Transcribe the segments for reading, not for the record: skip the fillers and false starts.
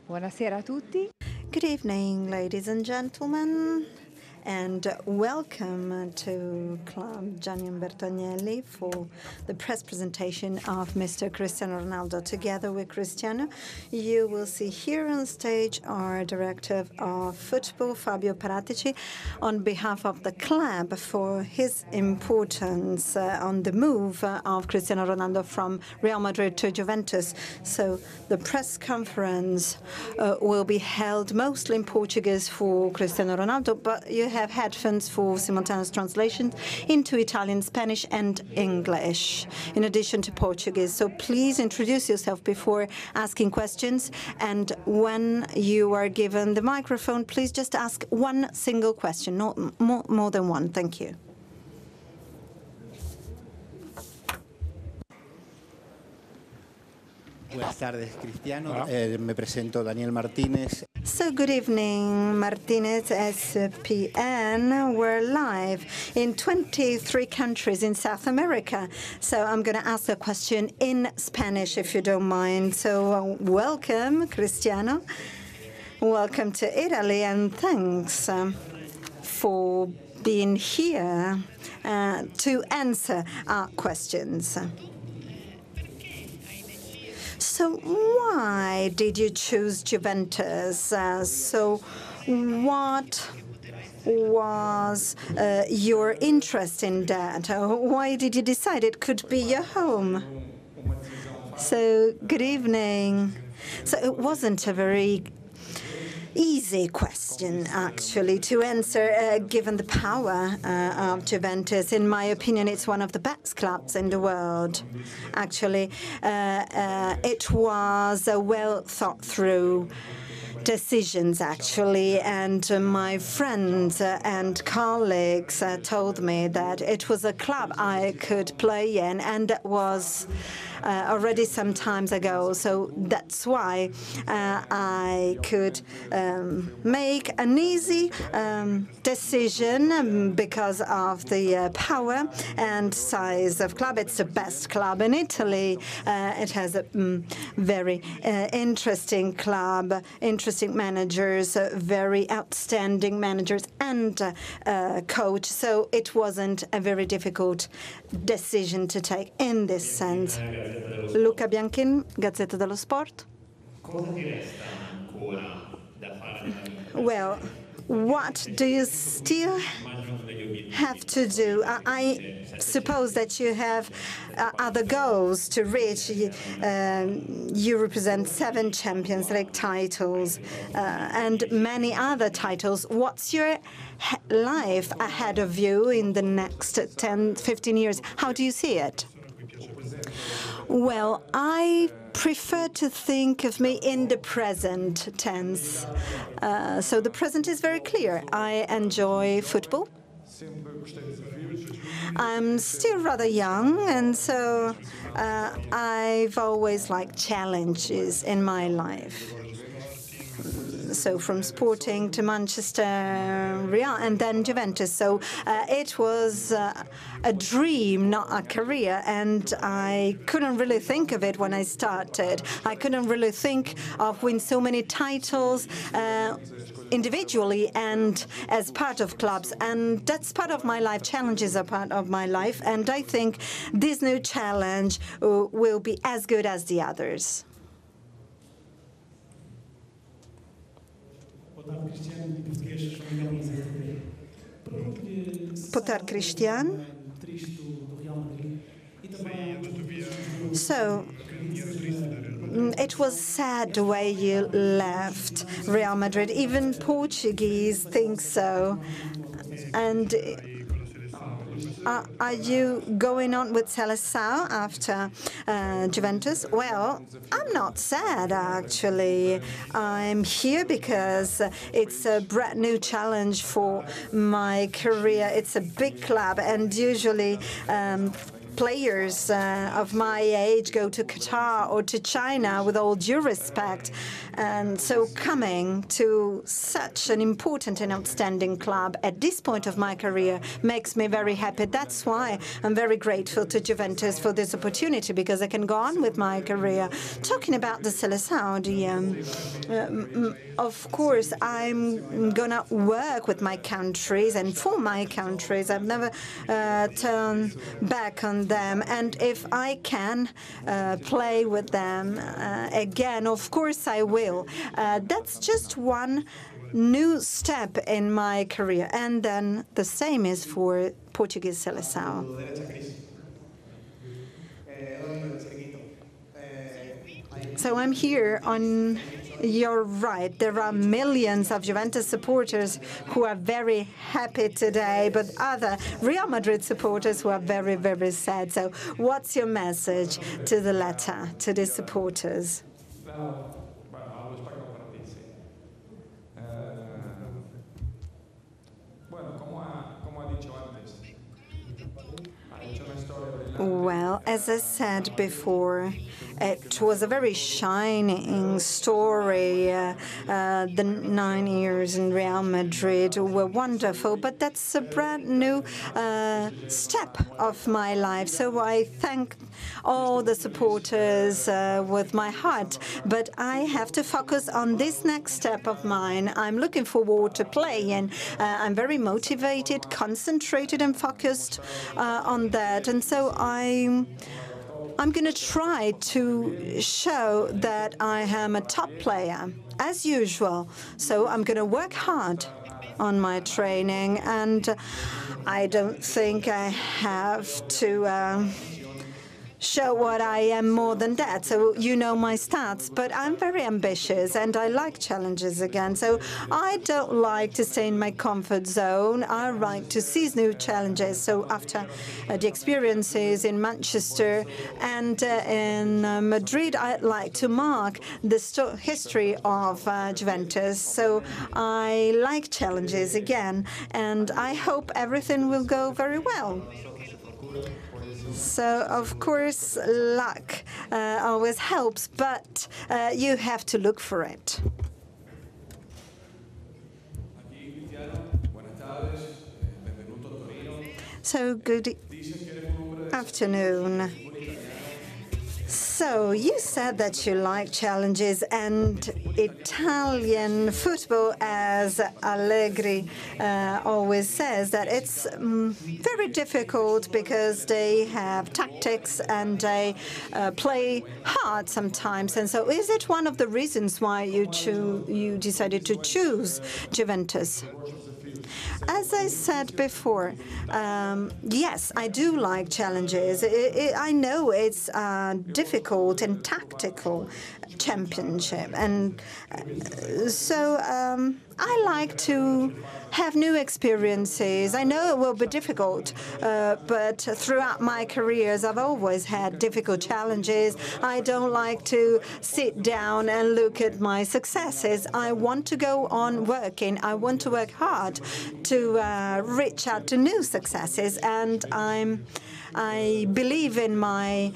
Buonasera a tutti. Good evening, ladies and gentlemen, and welcome to Club Gianni Bertagnelli for the press presentation of Mr. Cristiano Ronaldo. Together with Cristiano, you will see here on stage our Director of Football, Fabio Paratici, on behalf of the club for his importance on the move of Cristiano Ronaldo from Real Madrid to Juventus. So the press conference will be held mostly in Portuguese for Cristiano Ronaldo, but you have headphones for simultaneous translation into Italian, Spanish, and English, in addition to Portuguese. So please introduce yourself before asking questions, and when you are given the microphone, please just ask one single question, not more than one. Thank you. Buenas tardes, Cristiano. Me presento Daniel Martínez. So good evening, Martinez, SPN. We're live in 23 countries in South America. So I'm going to ask a question in Spanish, if you don't mind. So welcome, Cristiano. Welcome to Italy, and thanks for being here to answer our questions. So why did you choose Juventus? So what was your interest in that? Why did you decide it could be your home? So good evening. So it wasn't a very easy question, actually, to answer, given the power of Juventus. In my opinion, it's one of the best clubs in the world. Actually, it was a well-thought-through decisions, actually, and my friends and colleagues told me that it was a club I could play in, and that was already some times ago. So that's why I could make an easy decision because of the power and size of club. It's the best club in Italy. It has a very interesting club, interesting managers, very outstanding managers, and coach. So it wasn't a very difficult decision to take in this sense. Luca Bianchin, Gazzetta dello Sport. Well, what do you still have to do? I suppose that you have other goals to reach. You represent 7 Champions League titles and many other titles. What's your life ahead of you in the next 10, 15 years? How do you see it? Well, I prefer to think of me in the present tense. So the present is very clear. I enjoy football. I'm still rather young, and so I've always liked challenges in my life. So from Sporting to Manchester, Real, and then Juventus. So it was a dream, not a career, and I couldn't really think of it when I started. I couldn't really think of winning so many titles individually and as part of clubs, and that's part of my life. Challenges are part of my life, and I think this new challenge will be as good as the others. Potar Cristian. So it was sad the way you left Real Madrid. Even Portuguese think so. And are you going on with Seleção after Juventus? Well, I'm not sad, actually. I'm here because it's a brand new challenge for my career. It's a big club, and usually players of my age go to Qatar or to China, with all due respect. And so coming to such an important and outstanding club at this point of my career makes me very happy. That's why I'm very grateful to Juventus for this opportunity, because I can go on with my career. Talking about the Seleção, of course, I'm going to work with my countries and for my countries. I've never turned back on them. And if I can play with them again, of course I will. That's just one new step in my career. And then the same is for Portuguese Seleção. So I'm here on your right. There are millions of Juventus supporters who are very happy today, but other Real Madrid supporters who are very, very sad. So what's your message to the latter, to the supporters? Well, as I said before, it was a very shining story. The 9 years in Real Madrid were wonderful, but that's a brand new step of my life. So I thank all the supporters with my heart, but I have to focus on this next step of mine. I'm looking forward to play, and I'm very motivated, concentrated, and focused on that. And so I'm going to try to show that I am a top player, as usual. So I'm going to work hard on my training, and I don't think I have to show what I am more than that. So you know my stats, but I'm very ambitious and I like challenges again. So I don't like to stay in my comfort zone. I like to seize new challenges. So after the experiences in Manchester and in Madrid, I'd like to mark the history of Juventus. So I like challenges again, and I hope everything will go very well. So, of course, luck always helps, but you have to look for it. So, good afternoon. So, you said that you like challenges and Italian football, as Allegri always says, that it's very difficult because they have tactics and they play hard sometimes. And so is it one of the reasons why you decided to choose Juventus? As I said before, yes, I do like challenges. I know it's a difficult and tactical championship, and so I like to have new experiences. I know it will be difficult, but throughout my careers, I've always had difficult challenges. I don't like to sit down and look at my successes. I want to go on working. I want to work hard to reach out to new successes, and I believe in my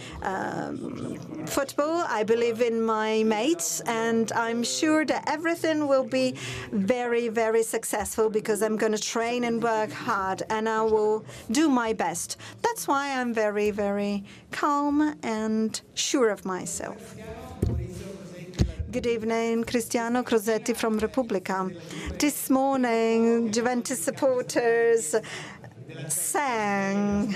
football, I believe in my mates, and I'm sure that everything will be very, very successful because I'm going to train and work hard, and I will do my best. That's why I'm very, very calm and sure of myself. Good evening, Cristiano Crosetti from Repubblica. This morning, Juventus supporters sang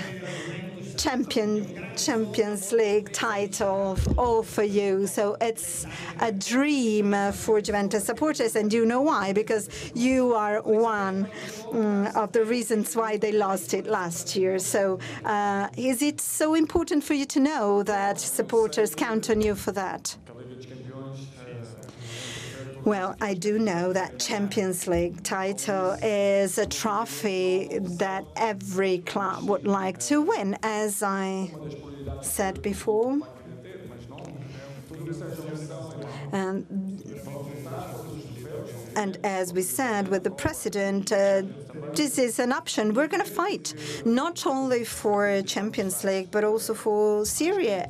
Champions League title all for you. So it's a dream for Juventus supporters, and you know why? Because you are one of the reasons why they lost it last year. So is it so important for you to know that supporters count on you for that? Well, I do know that Champions League title is a trophy that every club would like to win, as I said before. And as we said with the president, this is an option. We're going to fight not only for Champions League, but also for Serie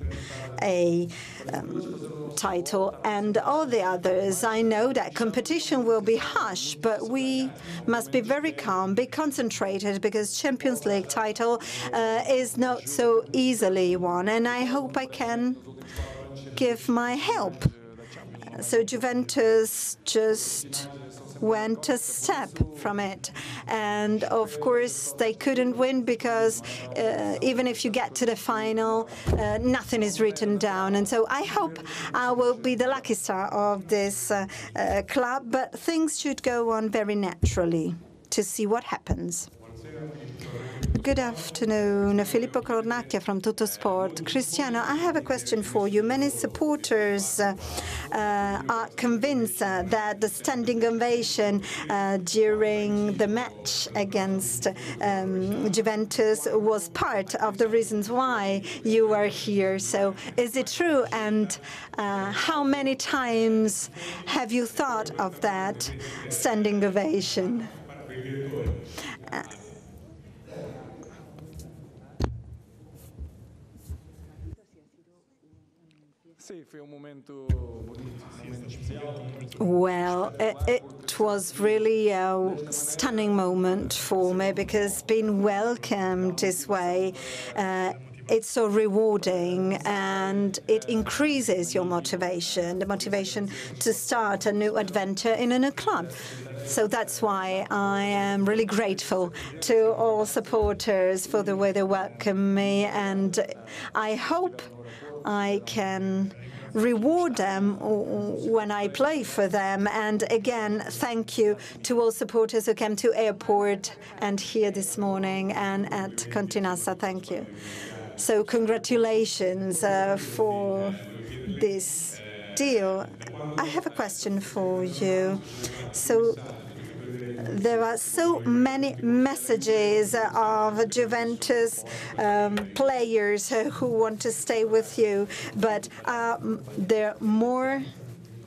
A title and all the others. I know that competition will be harsh, but we must be very calm, be concentrated, because Champions League title is not so easily won. And I hope I can give my help. So Juventus just went a step from it. And of course, they couldn't win because even if you get to the final, nothing is written down. And so I hope I will be the lucky star of this club, but things should go on very naturally to see what happens. Good afternoon. Filippo Cornacchia from Tuttosport. Cristiano, I have a question for you. Many supporters are convinced that the standing ovation during the match against Juventus was part of the reasons why you are here. So is it true? And how many times have you thought of that standing ovation? Well, it was really a stunning moment for me because being welcomed this way, it's so rewarding and it increases your motivation, the motivation to start a new adventure in a new club. So that's why I am really grateful to all supporters for the way they welcome me, and I hope I can reward them when I play for them. And again, thank you to all supporters who came to airport and here this morning and at Continassa. Thank you. So congratulations for this deal. I have a question for you. So there are so many messages of Juventus players who want to stay with you, but there are more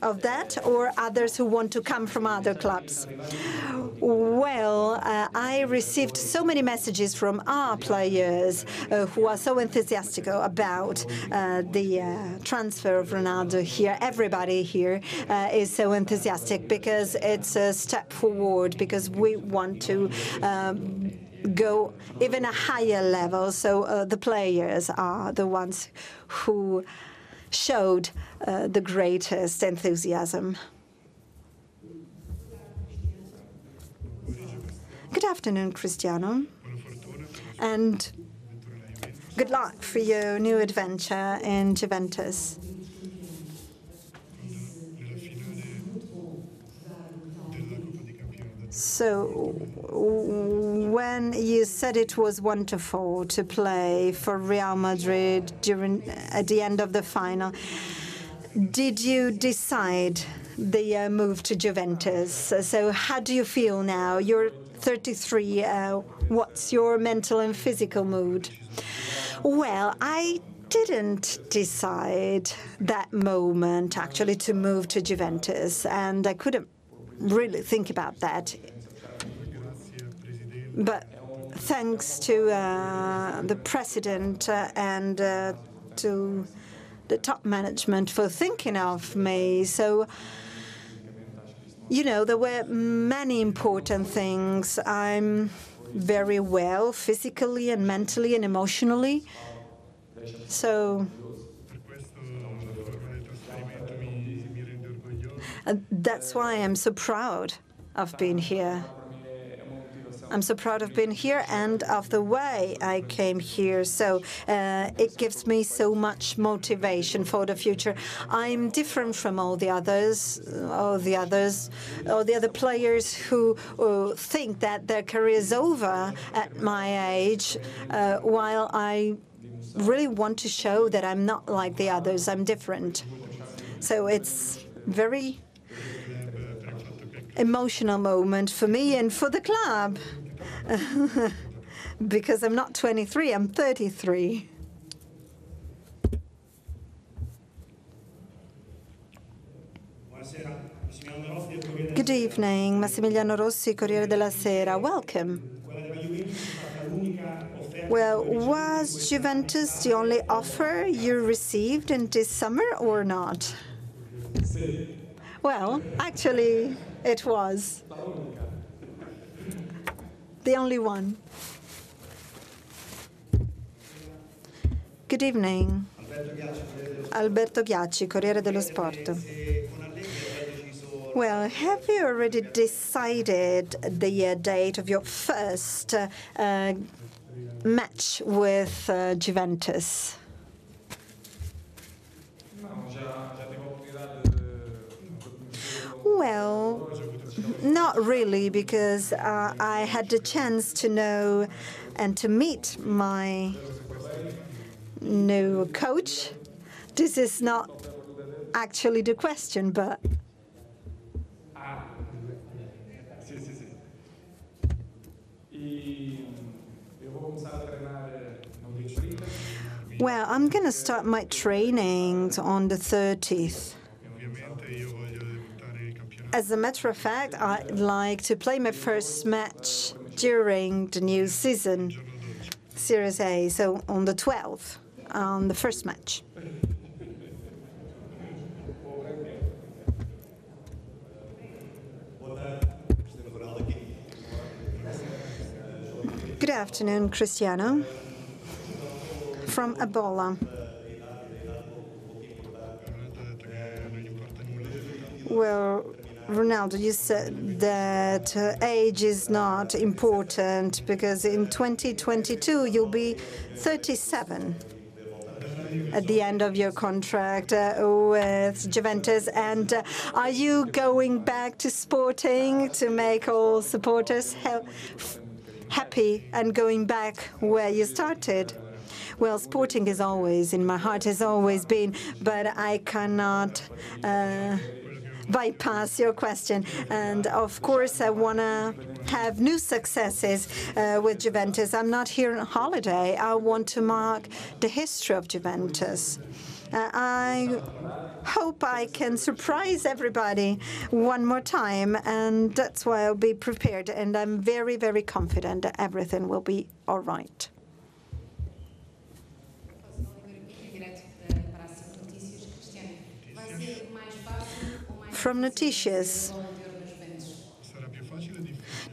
of that or others who want to come from other clubs? Well, I received so many messages from our players who are so enthusiastic about the transfer of Ronaldo here. Everybody here is so enthusiastic because it's a step forward, because we want to go even a higher level. So the players are the ones who showed the greatest enthusiasm. Good afternoon, Cristiano, and good luck for your new adventure in Juventus. So, when you said it was wonderful to play for Real Madrid at the end of the final, did you decide the move to Juventus? So how do you feel now? You're 33. What's your mental and physical mood? Well, I didn't decide that moment, actually, to move to Juventus, and I couldn't really think about that. But thanks to the president and to the top management for thinking of me. So, you know, there were many important things. I'm very well physically and mentally and emotionally. So that's why I'm so proud of being here. I'm so proud of being here and of the way I came here. So it gives me so much motivation for the future. I'm different from all the other players who think that their career is over at my age, while I really want to show that I'm not like the others. I'm different. So it's very emotional moment for me and for the club. Because I'm not 23, I'm 33. Good evening, Massimiliano Rossi, Corriere della Sera. Welcome. Well, was Juventus the only offer you received in this summer or not? Well, actually, it was. The only one. Good evening. Alberto Ghiacci, Corriere dello Sport. Well, have you already decided the date of your first match with Juventus? Well, not really, because I had the chance to know and to meet my new coach. This is not actually the question, but... Well, I'm going to start my training on the 30th. As a matter of fact, I'd like to play my first match during the new season, Series A, so on the 12th, on the first match. Good afternoon, Cristiano. From Ebola. Well, Ronaldo, you said that age is not important because in 2022 you'll be 37 at the end of your contract with Juventus. And are you going back to Sporting to make all supporters happy and going back where you started? Well, Sporting is always in my heart, has always been, but I cannot bypass your question. And of course, I want to have new successes with Juventus. I'm not here on holiday. I want to mark the history of Juventus. I hope I can surprise everybody one more time, and that's why I'll be prepared. And I'm very, very confident that everything will be all right. From Noticias.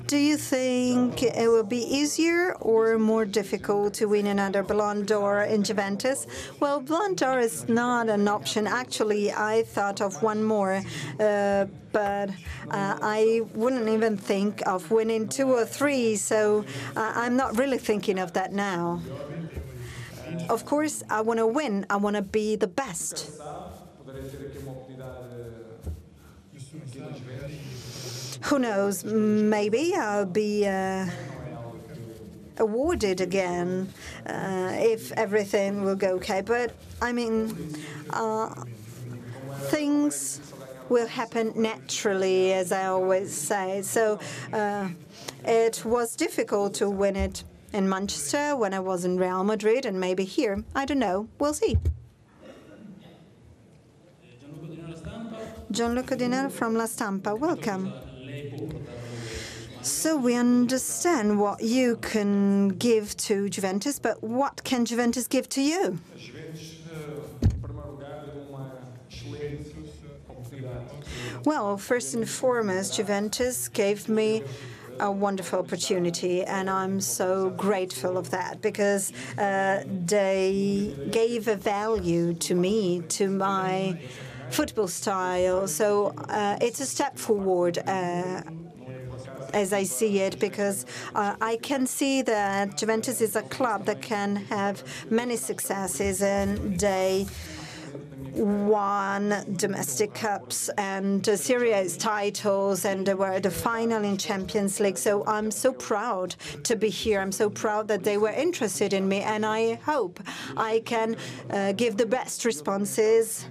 Do you think it will be easier or more difficult to win another Ballon d'Or in Juventus? Well, Ballon d'Or is not an option. Actually, I thought of one more, but I wouldn't even think of winning 2 or 3, so I'm not really thinking of that now. Of course, I want to win. I want to be the best. Who knows? Maybe I'll be awarded again if everything will go okay. But, I mean, things will happen naturally, as I always say. So it was difficult to win it in Manchester when I was in Real Madrid, and maybe here. I don't know. We'll see. Gianluca Dinero from La Stampa. Welcome. So we understand what you can give to Juventus, but what can Juventus give to you? Well, first and foremost, Juventus gave me a wonderful opportunity, and I'm so grateful of that, because they gave a value to me, to my football style. So it's a step forward, as I see it, because I can see that Juventus is a club that can have many successes, and they won domestic cups and Serie A titles, and they were at the final in Champions League. So I'm so proud to be here. I'm so proud that they were interested in me, and I hope I can give the best responses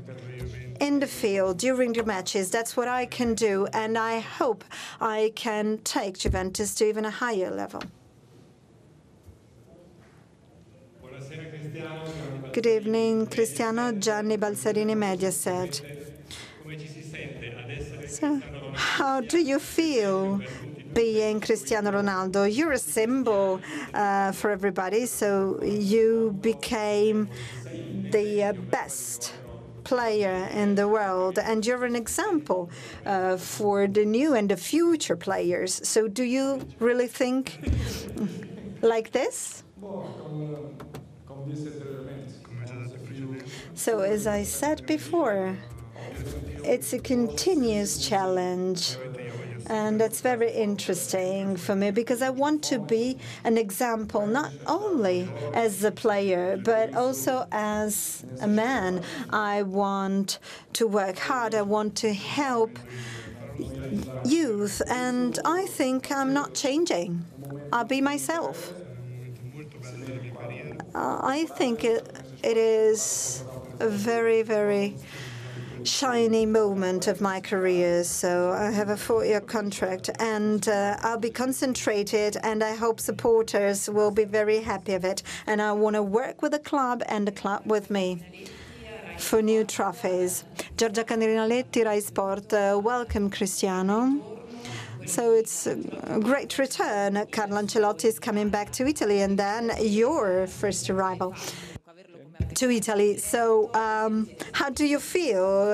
in the field during the matches. That's what I can do, and I hope I can take Juventus to even a higher level. Good evening, Cristiano. Gianni Balsarini, Mediaset. So, how do you feel being Cristiano Ronaldo? You're a symbol for everybody, so you became the best player in the world, and you're an example for the new and the future players. So do you really think like this? So as I said before, it's a continuous challenge. And that's very interesting for me because I want to be an example, not only as a player, but also as a man. I want to work hard. I want to help youth. And I think I'm not changing. I'll be myself. I think it is a very, very shiny moment of my career. So I have a 4-year contract, and I'll be concentrated, and I hope supporters will be very happy of it. And I want to work with the club and the club with me for new trophies. Giorgia Candelinaletti, Rai Sport. Welcome, Cristiano. So it's a great return. Carlo Ancelotti is coming back to Italy, and then your first arrival to Italy. So how do you feel?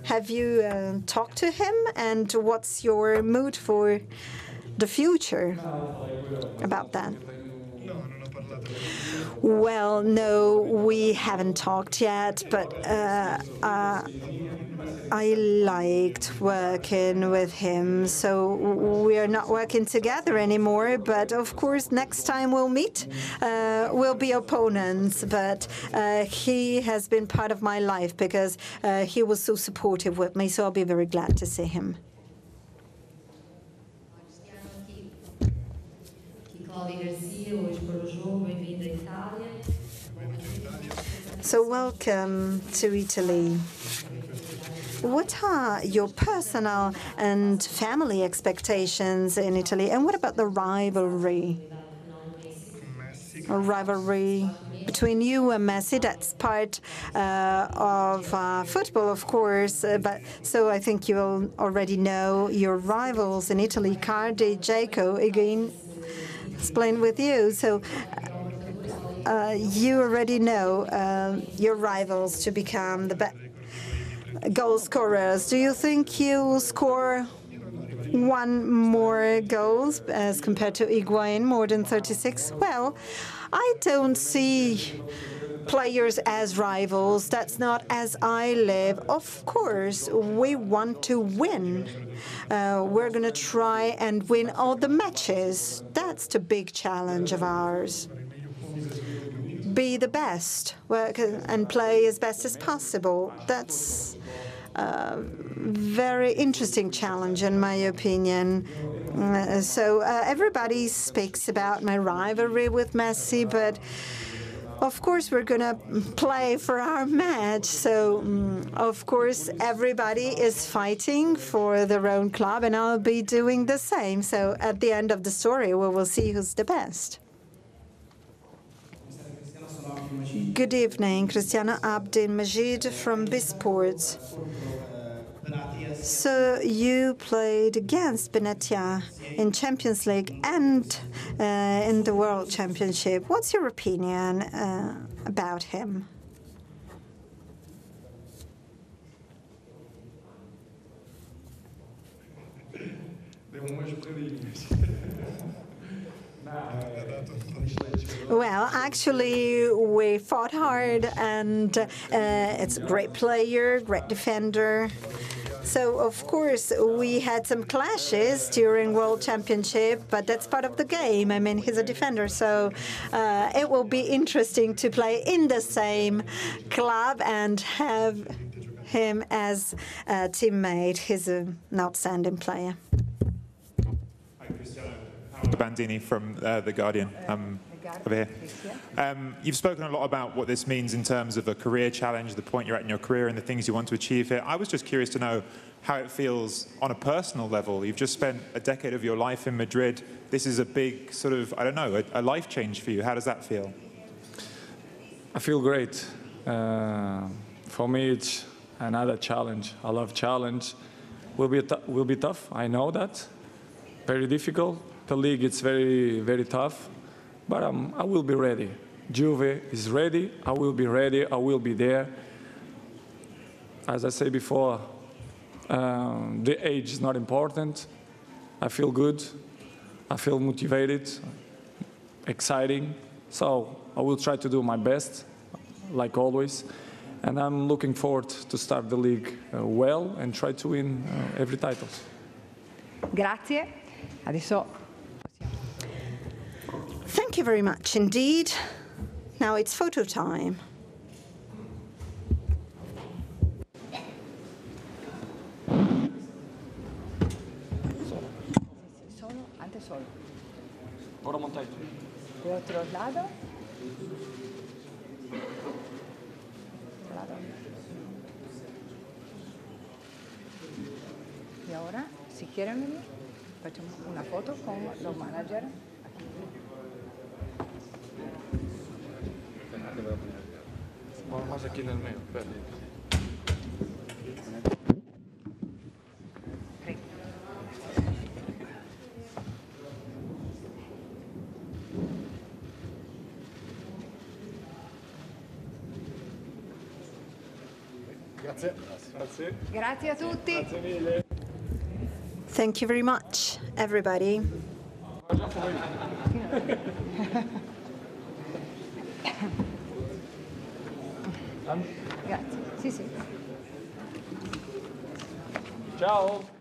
Have you talked to him? And what's your mood for the future about that? Well, no, we haven't talked yet, but I liked working with him. So we are not working together anymore, but of course, next time we'll meet, we'll be opponents. But he has been part of my life because he was so supportive with me, so I'll be very glad to see him. So welcome to Italy. What are your personal and family expectations in Italy? And what about the rivalry? A rivalry between you and Messi, that's part of football, of course. But so I think you already know your rivals in Italy, Cardi, Jaco, again, explain with you. So you already know your rivals to become the best goal scorers. Do you think you will score one more goals as compared to Higuain, more than 36? Well, I don't see players as rivals. That's not as I live. Of course, we want to win. We're going to try and win all the matches. That's the big challenge of ours. Be the best, work and play as best as possible. That's a very interesting challenge, in my opinion. So everybody speaks about my rivalry with Messi, but of course we're going to play for our match. So, of course, everybody is fighting for their own club, and I'll be doing the same. So at the end of the story, we will see who's the best. Good evening, Cristiano Abdel-Majid from Bisports. So you played against Benatia in Champions League and in the World Championship. What's your opinion about him? Well, actually, we fought hard, and it's a great player, great defender. So, of course, we had some clashes during World Championship, but that's part of the game. I mean, he's a defender, so it will be interesting to play in the same club and have him as a teammate. He's an outstanding player. Hi, Cristiano. Bandini from The Guardian. Over here. You've spoken a lot about what this means in terms of a career challenge, the point you're at in your career and the things you want to achieve here. I was just curious to know how it feels on a personal level. You've just spent a decade of your life in Madrid. This is a big sort of, I don't know, a life change for you. How does that feel? I feel great. For me, it's another challenge. I love challenge. Will be tough, I know that. Very difficult. The league is very tough, but I will be ready. Juve is ready, I will be ready, I will be there. As I said before, the age is not important. I feel good, I feel motivated, exciting. So I will try to do my best, like always. And I'm looking forward to start the league well and try to win every title. Grazie. Adesso Thank you very much indeed. Now it's photo time. solo, antes solo. Ahora montáis. De otro lado. Y ahora, si quieren venir, facciamo una foto con los managers. Más aquí en el medio, espera. Grazie. Grazie a tutti. Grazie mille. Thank you very much, everybody. Grazie. Sì, sì. Ciao.